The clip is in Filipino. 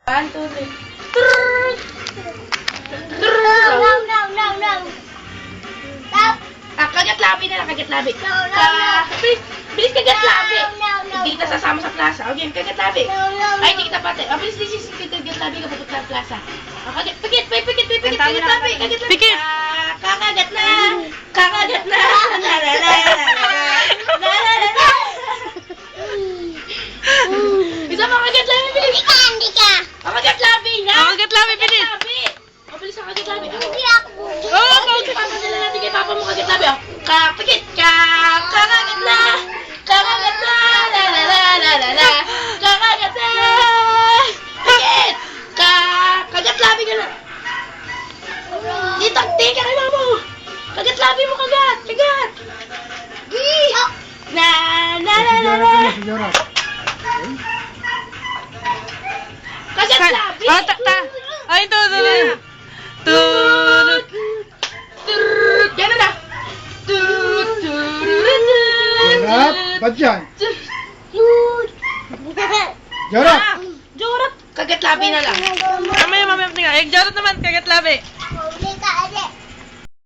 1, 2, 3. Kagat labi na lang, kagat labi. Bilis kagat labi. Hindi kita sasama sa plaza. Okay, kagat labi. Ay, hindi kita pati. Bilis kagat labi ka pupunta sa plaza. Kagat, pikit, kagat labi. Pikit. Kakagat na. Kakagat na. Bisa mo kagat labi, bilis. Kagat labi na. Kagat labi, bilis. Bilis ang kagat labi. Oh, Papadala natin kay papa mo kagat labi. Pikit. Kakagat na. Kakagat na. La. Kakagat na. Pikit. Kagat labi ka na. Dito, tika kay mama mo. Kagat labi mo, kagat. Na. Kagat labi. Ay, ito. Gano'n na. Jorap, ba't yan? Jorap! Jorap. Kagat labi na lang. Mamaya, tingnan. Egg jarot naman, kagat labi.